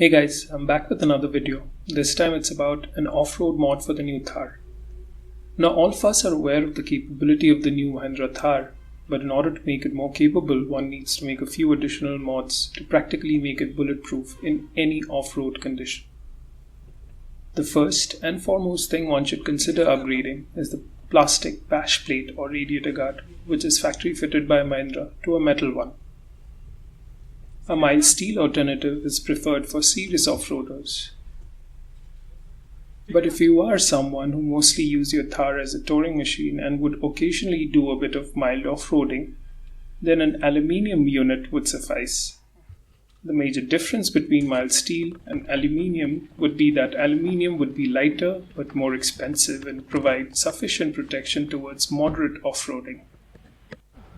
Hey guys, I'm back with another video. This time it's about an off-road mod for the new Thar. Now all of us are aware of the capability of the new Mahindra Thar, but in order to make it more capable, one needs to make a few additional mods to practically make it bulletproof in any off-road condition. The first and foremost thing one should consider upgrading is the plastic bash plate or radiator guard, which is factory fitted by Mahindra, to a metal one. A mild steel alternative is preferred for serious off-roaders. But if you are someone who mostly use your Thar as a touring machine and would occasionally do a bit of mild off-roading, then an aluminium unit would suffice. The major difference between mild steel and aluminium would be that aluminium would be lighter but more expensive and provide sufficient protection towards moderate off-roading.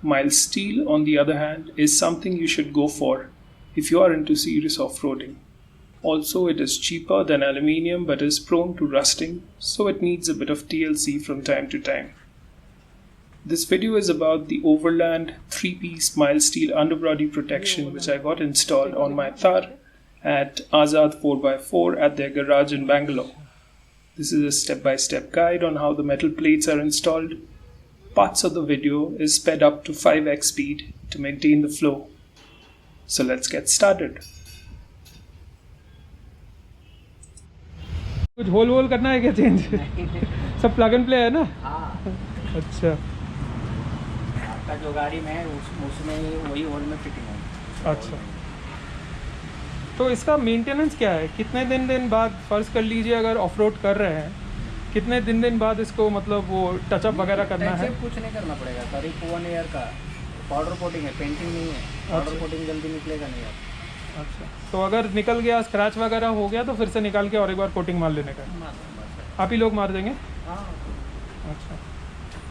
Mild steel, on the other hand, is something you should go for if you are into serious off-roading. Also, it is cheaper than aluminium but is prone to rusting, so it needs a bit of TLC from time to time. This video is about the Overland 3-piece mild steel underbody protection which I got installed on my Thar at Azad 4x4 at their garage in Bangalore. This is a step-by-step guide on how the metal plates are installed. Parts of the video is sped up to 5x speed to maintain the flow. So let's get started. कुछ whole वोल करना है क्या change? सब plug and play है ना? हाँ। अच्छा। आपका जो गाड़ी में है उसमें वही होल में फिटिंग है। अच्छा। तो इसका मेंटेनेंस क्या है? कितने दिन बाद फर्ज कर लीजिए अगर ऑफ रोड कर रहे हैं, कितने दिन बाद इसको मतलब वो टचअप वगैरह करना है? कुछ नहीं करना पड़ेगा, करीब 1 ईयर का पाउडर कोटिंग है, पेंटिंग नहीं है। पाउडर कोटिंग जल्दी निकलेगा नहीं आप। अच्छा, तो अगर निकल गया, स्क्रैच वगैरह हो गया तो फिर से निकाल के और एक बार कोटिंग मार लेने का? आप ही लोग मार देंगे? हाँ। अच्छा,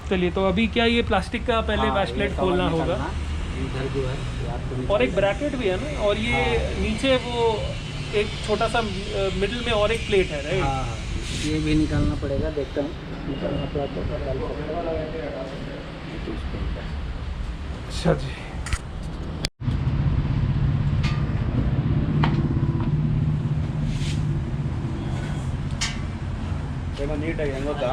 चलिए। तो अभी क्या ये प्लास्टिक का पहले बैश प्लेट खोलना होगा, इधर जो है और एक ब्रैकेट भी है ना, और ये नीचे वो एक छोटा सा मिडिल में और एक प्लेट है, राइट? हाँ, ये भी निकालना पड़ेगा, देखता हूँ निकालना पड़ेगा। अच्छा जी। नीट है ಹೆಂಗ್ ಗೊತ್ತಾ?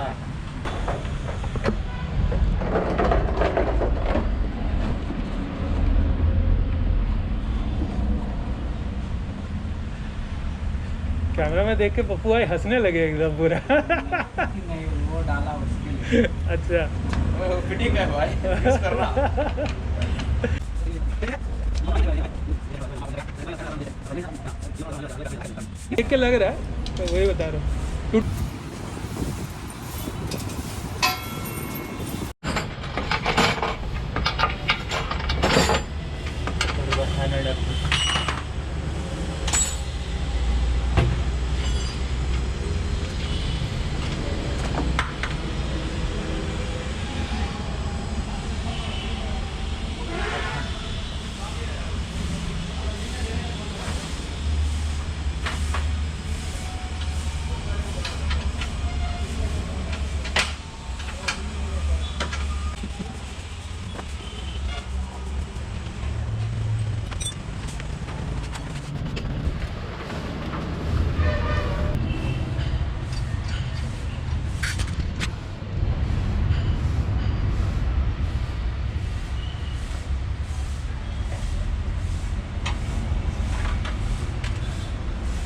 कैमरा में देख के पप्पू भाई हंसने लगे एकदम पूरा। नहीं, वो डाला उसके लिए। अच्छा, फिटिंग है भाई, यूज करना। देख के लग रहा है, तो वही बता रहा हूँ।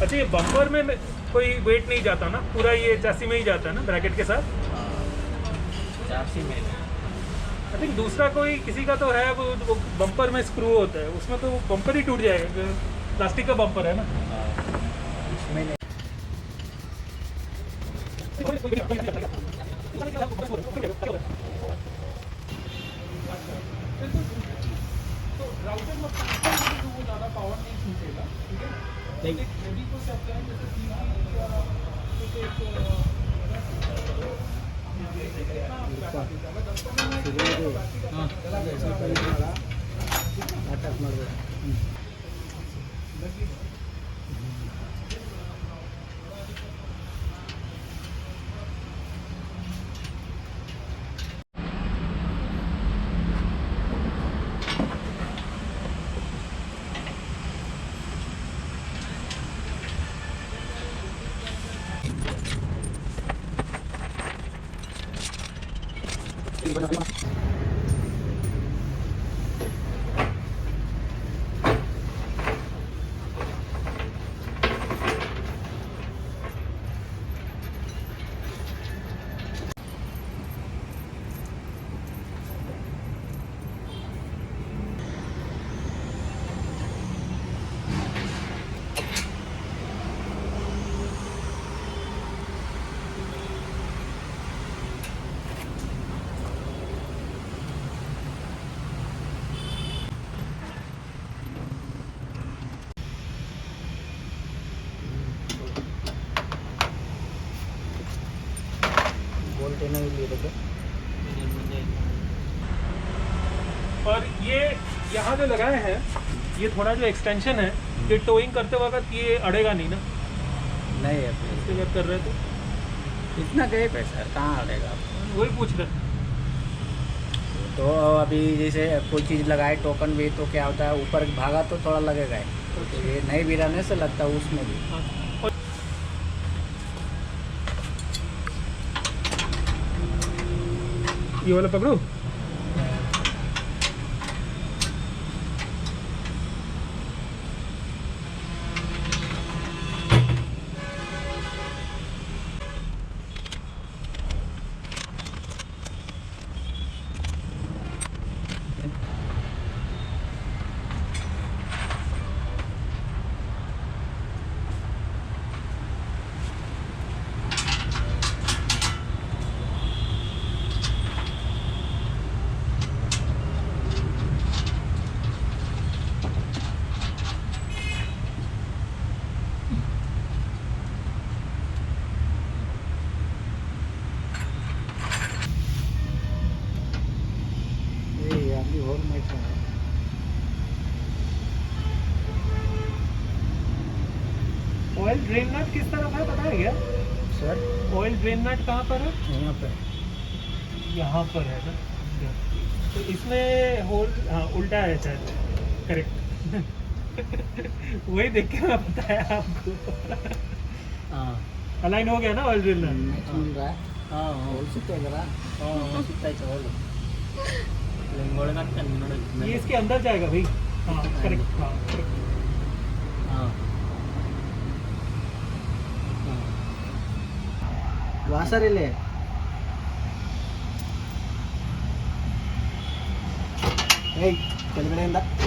अच्छा, ये बम्पर में कोई वेट नहीं जाता ना, पूरा ये चैसी में ही जाता है ना ब्रैकेट के साथ? चासी में आई थिंक दूसरा कोई किसी का तो है वो बम्पर में स्क्रू होता है, उसमें तो बम्पर ही टूट जाएगा, प्लास्टिक का बम्पर है ना। इसमें नहीं। बोल्ट नहीं लिए थे और ये यहाँ जो लगाए हैं, ये थोड़ा जो एक्सटेंशन है, ये टोइंग करते वक्त ये अड़ेगा नहीं ना? नहीं है इसके बाद कर रहे थे इतना गए पैसा कहाँ अड़ेगा वही पूछ रहे। तो अभी जैसे कोई चीज़ लगाए टोकन भी तो क्या होता है ऊपर भागा तो थोड़ा लगेगा ही तो ये नहीं भी रहने से लगता है उसमें भी। ये वाला पकड़ो। ऑयल ड्रेन नट किस तरफ है पता है क्या सर? ऑयल ड्रेन नट कहाँ पर है? यहाँ पे यहाँ पर है ना। तो इसमें होल हाँ उल्टा है शायद। करेक्ट वही देख के मैं बताया आपको। हाँ अलाइन हो गया ना ऑयल ड्रेन नट? मिल रहा है हाँ होल सुट्टा जरा हाँ सुट्टा ही चलो ये इसके अंदर जाएगा भाई। हाँ करेक्ट हाँ करेक्ट। हाँ वासर ले ಕೆಳಗಡೆ ಮತ್ತೆ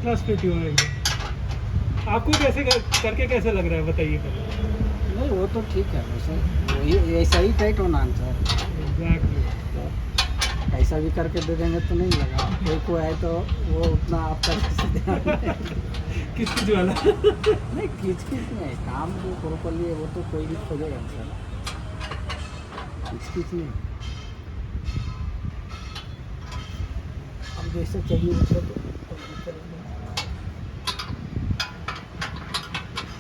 क्लास फिट हुआ है। आपको कैसे करके कैसे लग रहा है बताइए। नहीं वो तो ठीक है वैसे वही ऐसा ही टाइट होना सर। एग्जैक्टली ऐसा भी करके दे देंगे तो नहीं लगा कोई को है तो वो उतना आपका किस चीज़ वाला नहीं किच नहीं काम जो प्रॉपरली है वो तो कोई भी खोजेगा सर किच नहीं अब जैसे चाहिए वैसे तो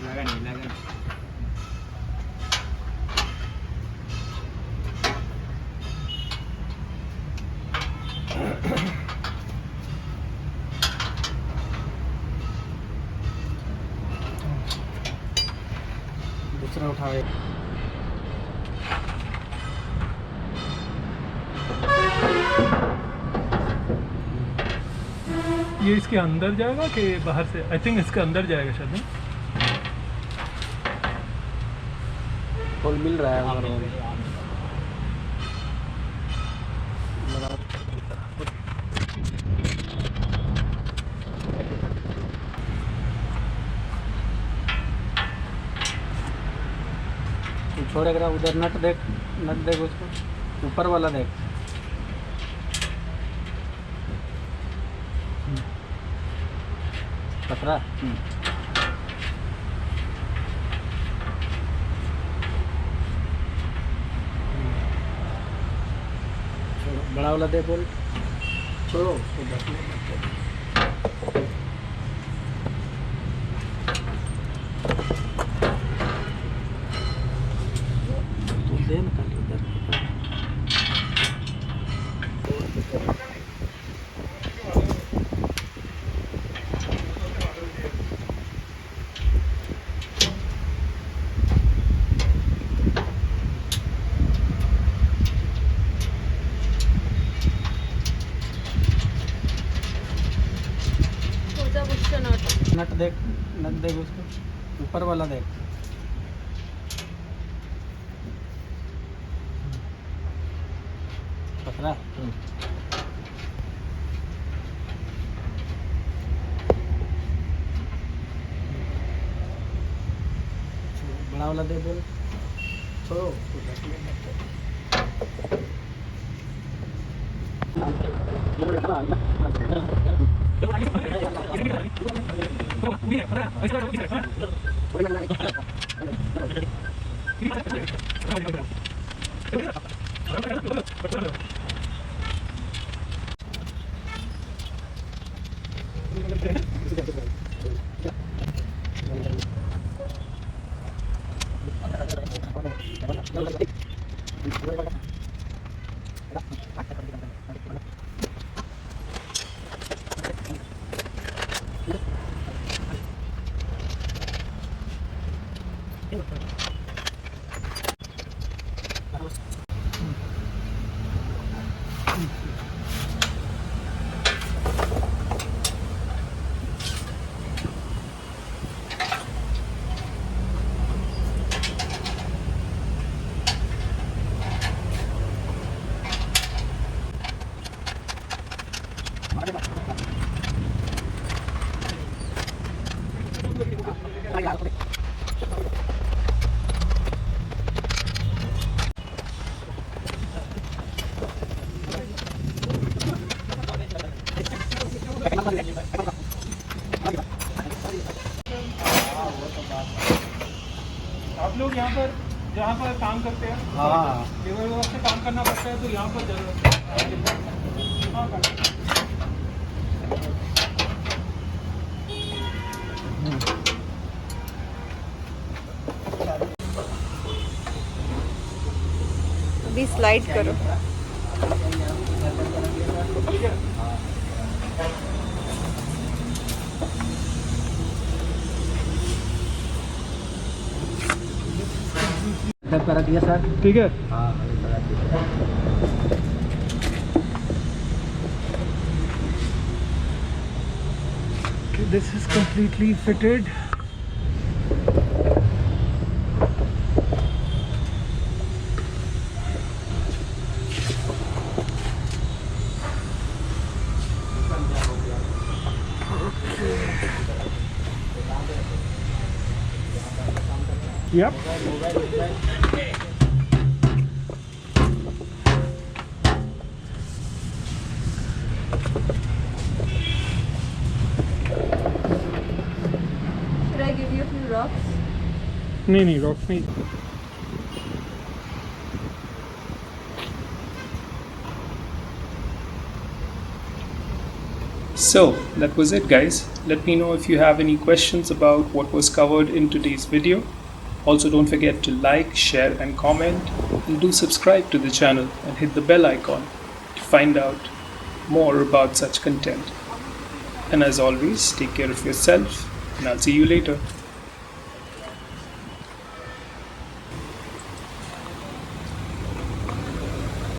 लगा नहीं लगा दूसरा उठाओ ये इसके अंदर जाएगा कि बाहर से? आई थिंक इसके अंदर जाएगा शायद। होल मिल रहा है छोड़ेगा ना, उधर नट देख उसको, ऊपर वाला देख। पकड़ा। बड़ा वाला दे बोल, छोड़ो उसको, तुम दे ना उधर। नट देख उसको, ऊपर वाला देख। पकड़ा। बड़ा वाला दे बोल, छोड़ो उसको। आप लोग यहाँ पर जहाँ पर काम करते हैं, हाँ, लेबर वर्क से काम करना पड़ता है, तो यहाँ पर जरूरत है। हाँ, अभी स्लाइड करो। करा दिया सर। ठीक है। हाँ, करा दिया। This is completely fitted. Yep. Should I give you a few rocks? नहीं रॉक्स नहीं। So, that was it guys. Let me know if you have any questions about what was covered in today's video. Also don't forget to like, share and comment, and do subscribe to the channel and hit the bell icon to find out more about such content. And as always, take care of yourself and I'll see you later.